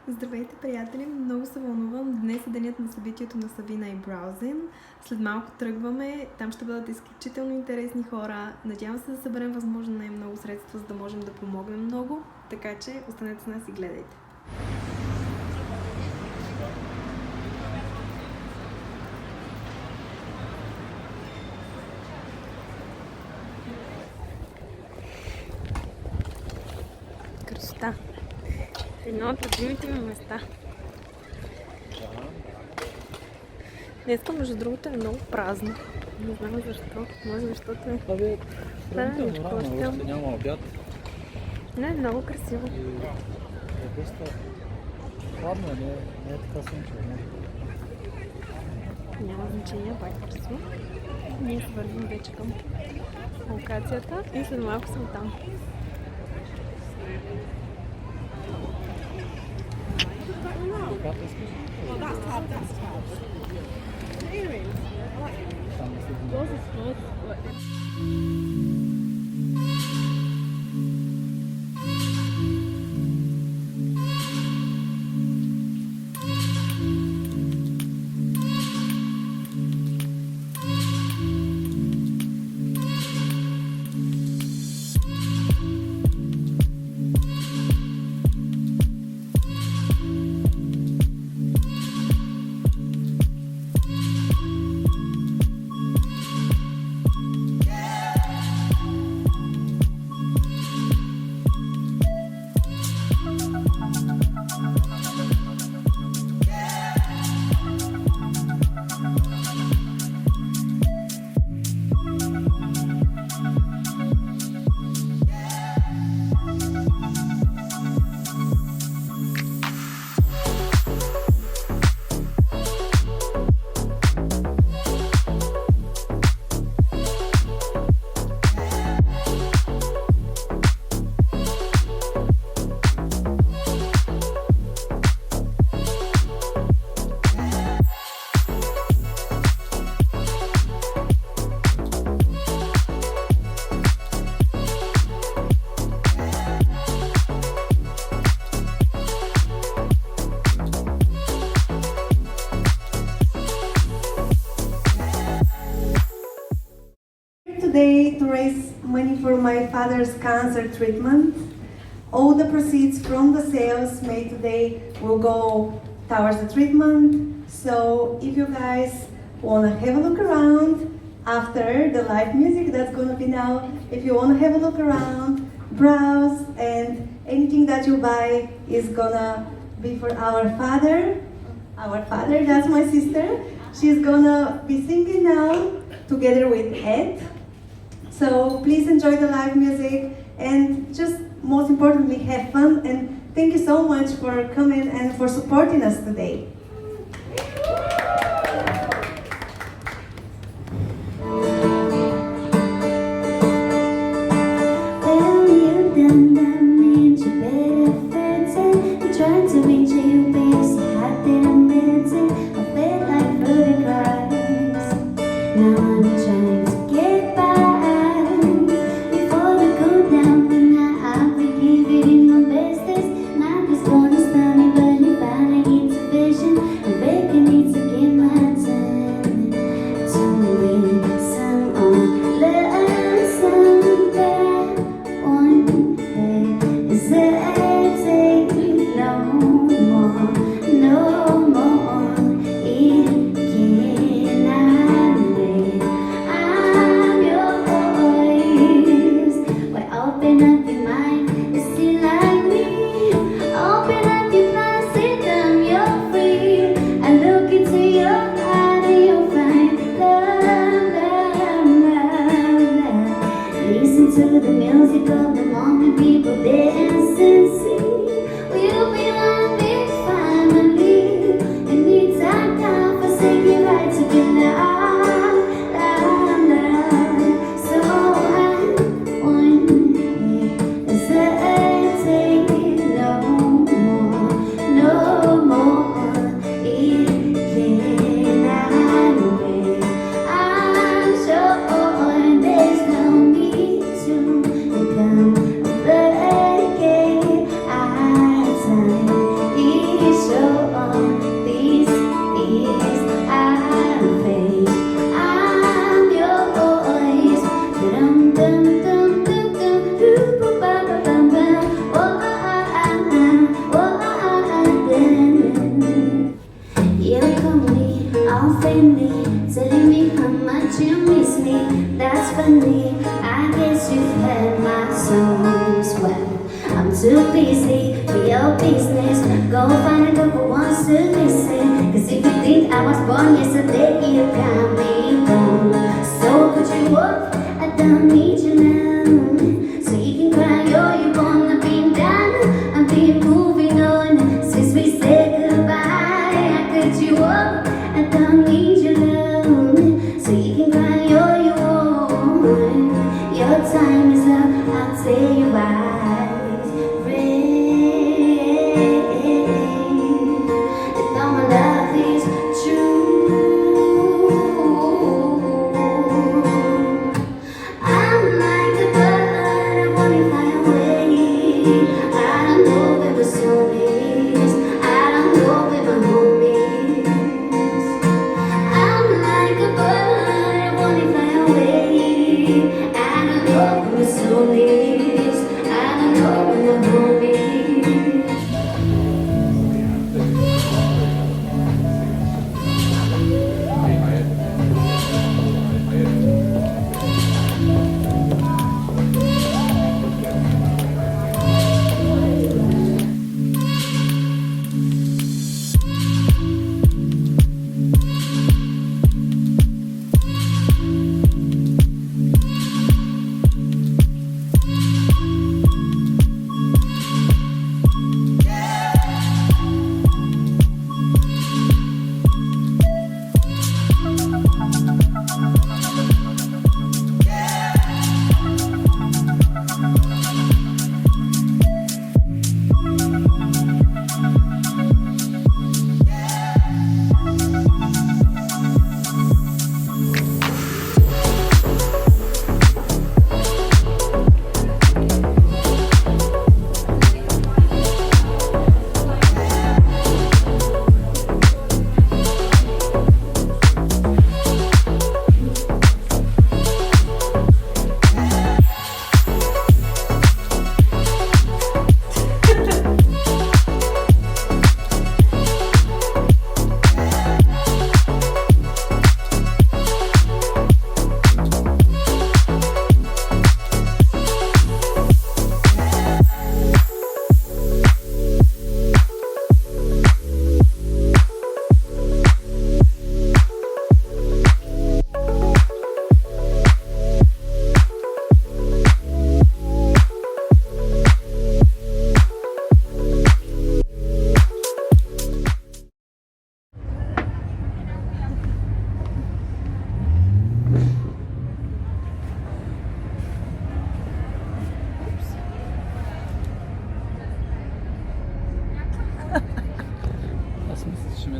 Здравейте, приятели! Много се вълнувам. Днес е денят на събитието на Savina Browzzin. След малко тръгваме. Там ще бъдат изключително интересни хора. Надявам се да съберем възможно най-много средства, за да можем да помогнем много. Така че останете с нас и гледайте. Красота! Едно от любимите ми места. Днеска, между другото, е много празно. Не знам защо. Може защото е... Още няма обяд. Не, е много красиво. Е доста хладно, не е така слънчево. Няма значение, пак е красиво. Ние се вървим вече към локацията и след малко съм там. Today to raise money for my father's cancer treatment. All the proceeds from the sales made today will go towards the treatment. So if you guys want to have a look around after the live music that's going to be now, if you want to have a look around, browse, and anything that you buy is going to be for our father. Our father, that's my sister. She's going to be singing now together with Ed. So please enjoy the live music and just most importantly have fun, and thank you so much for coming and for supporting us today. People dance and sing. We'll be one big family. that's funny. I guess you've heard my songs. Well, I'm too busy for your business. Go find a couple ones to listen. Cause if you think I was born yesterday, you got me wrong. So put you up, I don't need you now. So you can cry, oh, you wanna be done. I've been moving on since we said goodbye. I cut you up, I don't need you now. So you can cry, oh, you want. Your time is up, I'll tell you why.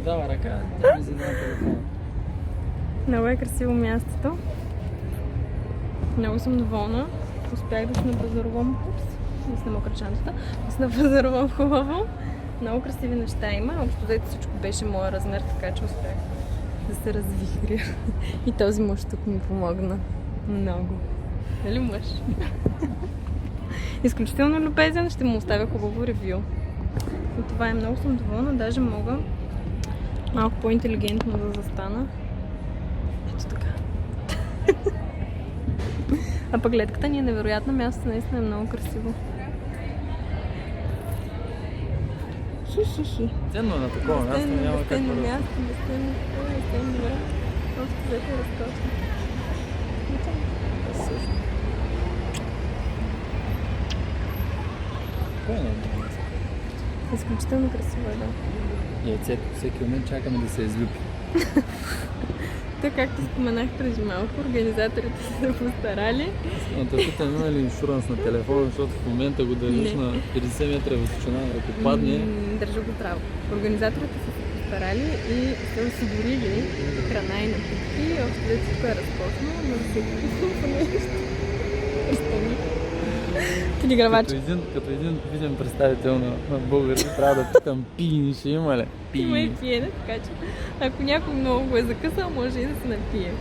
дава ръка, тя ми взе на телефона. Много е красиво мястото. Много съм доволна. Успях да се напазарувам. Да се намокра чантата. Да се напазарувам хубаво. Много красиви неща има. Общо взето всичко беше моя размер, така че успях да се развихря. И този мъж тук ми помогна. Много. Нали мъж? Изключително любезен, ще му оставя хубаво ревю. И това е, много съм доволна, даже мога малко по-интелигентно да застана. Ето така. А пък гледката ни е невероятна, място наистина е много красиво. Хи-хи-хи. Ценно на такова място няма как безценно да... място, безценно време. Просто взето е разкошно. Също. Кой е много? Изключително красиво е, да. Яйцето всеки момент чакаме да се излюпи. Така, както споменах преди малко, организаторите са се постарали. Но те питам, има ли иншуранс на телефона, защото в момента го държиш на 50 метра височина, ако падне... Държа го право. Организаторите са се постарали и са осигурили храна и напитки. Общо взето всичко е разкошно, но да се по нещо. Като един виден представител на българи, трябва да питам пиени, ще има ли? Има и пиене, така че ако някой много го е закъсал, може и да се напие.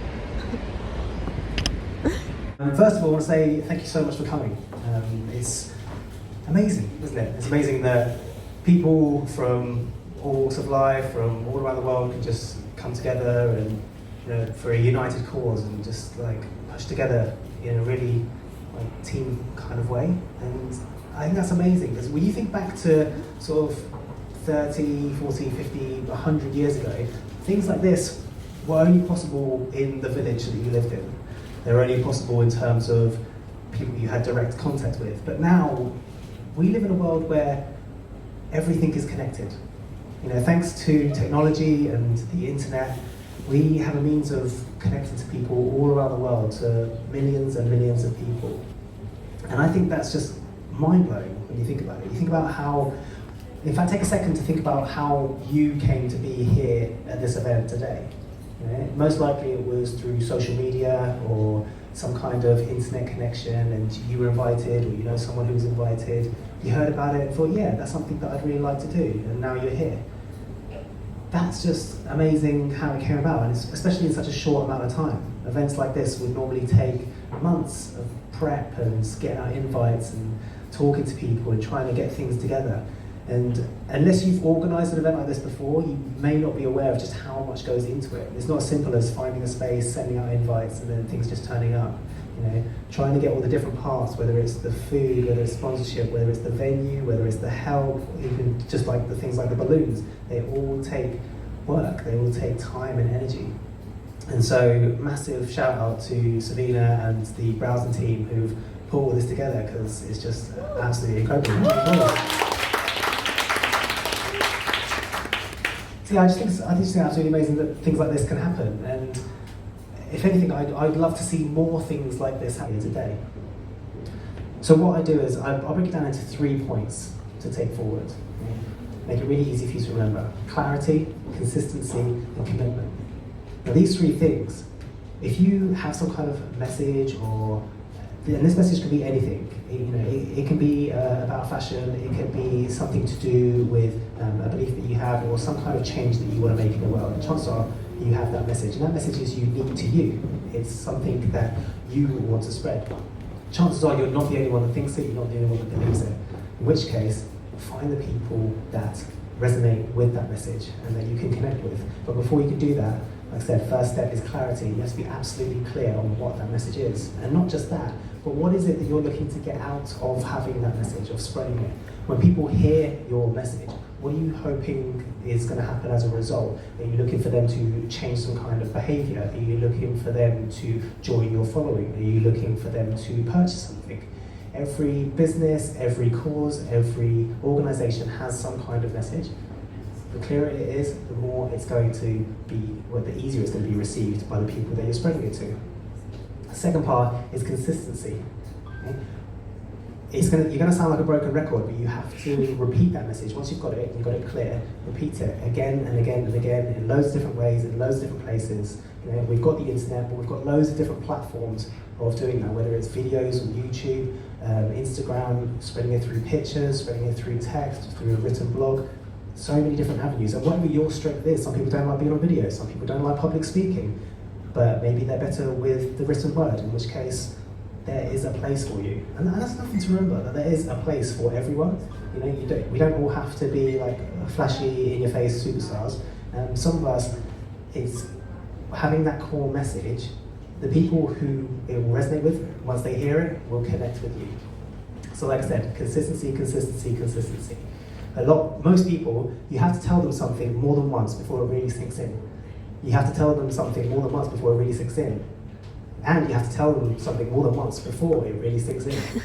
First of all, I want to say thank you so much for coming. It's amazing, isn't it? It's amazing that people from all walks of life, from all around the world, can just come together and, you know, for a united cause and just like pushed together in a really team kind of way. And I think that's amazing, because when you think back to sort of 30, 40, 50, 100 years ago, things like this were only possible in the village that you lived in. They were only possible in terms of people you had direct contact with. But now, we live in a world where everything is connected. Thanks to technology and the internet, we have a means of connecting to people all around the world, to millions and millions of people. And I think that's just mind-blowing when you think about it. You think about how, in fact, take a second to think about how you came to be here at this event today. Most likely it was through social media or some kind of internet connection, and you were invited, or someone who was invited. You heard about it and thought, yeah, that's something that I'd really like to do, and now you're here. That's just amazing how it came about, and especially in such a short amount of time. Events like this would normally take months of prep and getting out invites and talking to people and trying to get things together. And unless you've organised an event like this before, you may not be aware of just how much goes into it. It's not as simple as finding a space, sending out invites, and then things just turning up. Trying to get all the different parts, whether it's the food, whether it's sponsorship, whether it's the venue, whether it's the help, even just like the things like the balloons, they all take work, they all take time and energy. And so, massive shout out to Savina and the Browzzin team who've put all this together, because it's just absolutely incredible. So yeah, I just think it's absolutely amazing that things like this can happen. And if anything, I'd love to see more things like this happen today. So what I do is I'll break it down into 3 points to take forward. Make it really easy for you to remember. Clarity, consistency, and commitment. Now these 3 things, if you have some kind of message, and this message can be anything. It can be about fashion, it can be something to do with a belief that you have, or some kind of change that you want to make in the world. And chances are you have that message, and that message is unique to you. It's something that you want to spread. Chances are you're not the only one that thinks it, you're not the only one that believes it. In which case, find the people that resonate with that message and that you can connect with. But before you can do that, like I said, first step is clarity. You have to be absolutely clear on what that message is. And not just that, but what is it that you're looking to get out of having that message, of spreading it? When people hear your message, what are you hoping is going to happen as a result? Are you looking for them to change some kind of behaviour? Are you looking for them to join your following? Are you looking for them to purchase something? Every business, every cause, every organisation has some kind of message. The clearer it is, the more it's going to be, the easier it's going to be received by the people that you're spreading it to. The second part is consistency. Okay? You're going to sound like a broken record, but you have to repeat that message. Once you've got it clear, repeat it again and again and again in loads of different ways, in loads of different places. We've got the internet, but we've got loads of different platforms of doing that, whether it's videos on YouTube, Instagram, spreading it through pictures, spreading it through text, through a written blog. So many different avenues. And whatever your strength is, some people don't like being on video, some people don't like public speaking, but maybe they're better with the written word, in which case there is a place for you. And that's nothing to remember, that there is a place for everyone. We don't all have to be like flashy, in-your-face superstars. Some of us, it's having that core message. The people who it will resonate with, once they hear it, will connect with you. So like I said, consistency, consistency, consistency. Most people, you have to tell them something more than once before it really sinks in. You have to tell them something more than once before it really sinks in. And you have to tell them something more than once before it really sinks in.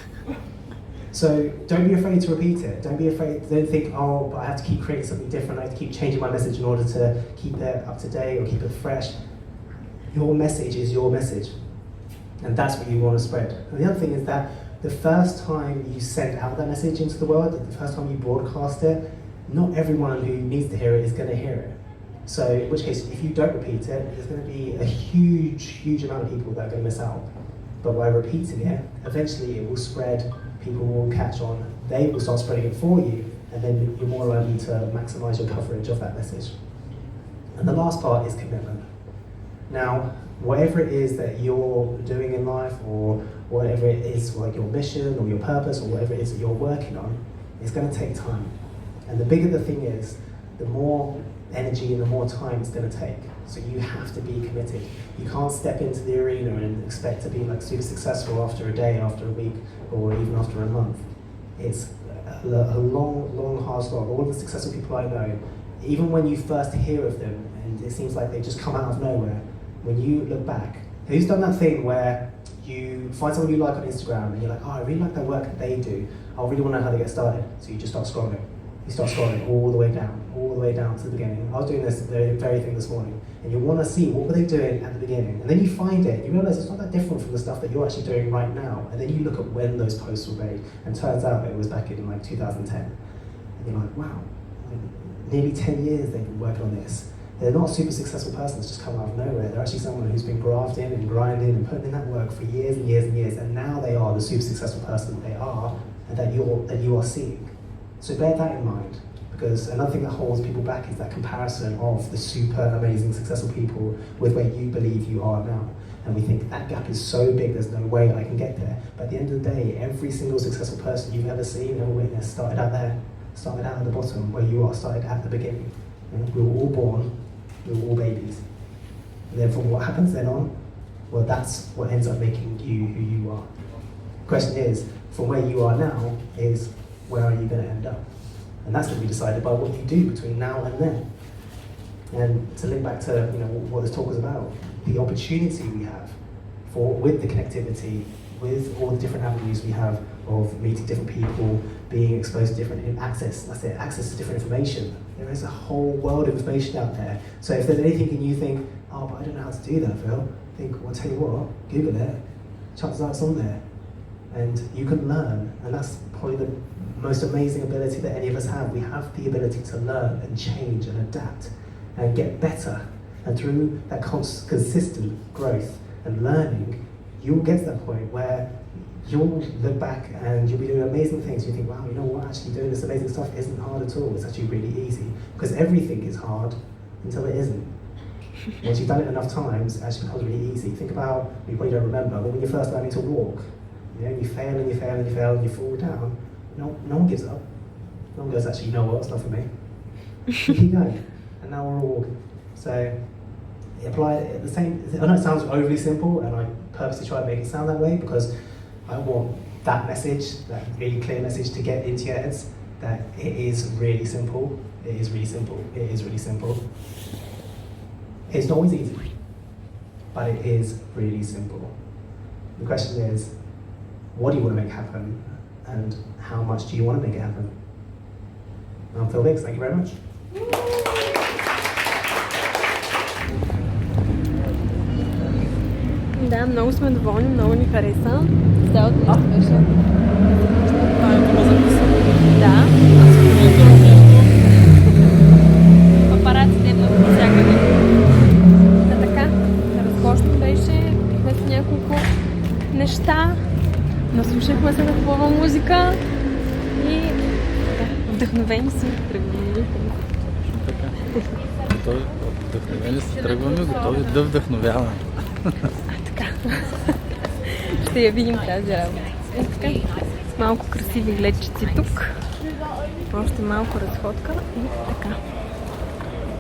So don't be afraid to repeat it. Don't be afraid, don't think, oh, but I have to keep creating something different. I have to keep changing my message in order to keep it up to date or keep it fresh. Your message is your message. And that's what you want to spread. And the other thing is that the first time you send out that message into the world, the first time you broadcast it, not everyone who needs to hear it is going to hear it. So in which case, if you don't repeat it, there's going to be a huge, huge amount of people that are going to miss out. But by repeating it, eventually it will spread, people will catch on, they will start spreading it for you, and then you're more likely to maximize your coverage of that message. And the last part is commitment. Now, whatever it is that you're doing in life, or whatever it is, like your mission or your purpose, or whatever it is that you're working on, it's going to take time. And the bigger the thing is, the more energy and the more time it's going to take. So you have to be committed. You can't step into the arena and expect to be like super successful after a day, after a week, or even after a month. It's a long, hard slog. All the successful people I know, even when you first hear of them and it seems like they just come out of nowhere, when you look back, who's done that thing where you find someone you like on Instagram and you're like, oh, I really like the work that they do. I really want to know how they get started. So you just start scrolling. You start scrolling all the way down to the beginning. I was doing this very thing this morning, and you want to see what were they doing at the beginning, and then you find it, you realise it's not that different from the stuff that you're actually doing right now, and then you look at when those posts were made, and it turns out it was back in like 2010, and you're like, wow, nearly 10 years they've been working on this. They're not a super successful person that's just come out of nowhere. They're actually someone who's been grafting and grinding and putting in that work for years and years and years, and now they are the super successful person that they are, and that you are seeing. So bear that in mind, because another thing that holds people back is that comparison of the super amazing successful people with where you believe you are now. And we think that gap is so big, there's no way I can get there. But at the end of the day, every single successful person you've ever seen or witnessed started out there, started out at the bottom where you are, started at the beginning. And we were all born, we were all babies. And then from what happens then on, well, that's what ends up making you who you are. The question is, from where you are now is, where are you going to end up? And that's going to be decided by what you do between now and then. And to link back to what this talk was about, the opportunity we have with the connectivity, with all the different avenues we have of meeting different people, being exposed to different access to different information. There is a whole world of information out there. So if there's anything and you think, oh, but I don't know how to do that, Phil, well, I'll tell you what, Google it, chances are it's on there. And you can learn, and that's probably the most amazing ability that any of us have. We have the ability to learn and change and adapt and get better. And through that consistent growth and learning, you'll get to that point where you'll look back and you'll be doing amazing things. You think, wow, you know what, actually doing this amazing stuff isn't hard at all. It's actually really easy. Because everything is hard until it isn't. Once you've done it enough times, it actually becomes really easy. Think about, you probably don't remember, but when you're first learning to walk, you fail and you fail and you fail and you fall down. No one gives up. No one goes, actually, you know what, it's not for me. You keep going. And now we're all walking. So apply it the same. I know it sounds overly simple, and I purposely try to make it sound that way because I want that message, that really clear message, to get into your heads that it is really simple. It is really simple. It is really simple. It's not always easy, but it is really simple. The question is, what do you want to make happen, and how much do you want to make it happen? I'm Phil Hicks, thank you very much. Да, много сме доволни, много ни хареса. Цялото нещо беше. Да. Папараците идват от всякъде. Да, така, разкошно беше, пихме с няколко неща, наслушахме се на хубава музика и вдъхновени си тръгваме. Вдъхновени си тръгваме, готови да вдъхновяваме. Така. Ще я видим тази работа. Така. Малко красиви гледчици тук. Още малко разходка и така.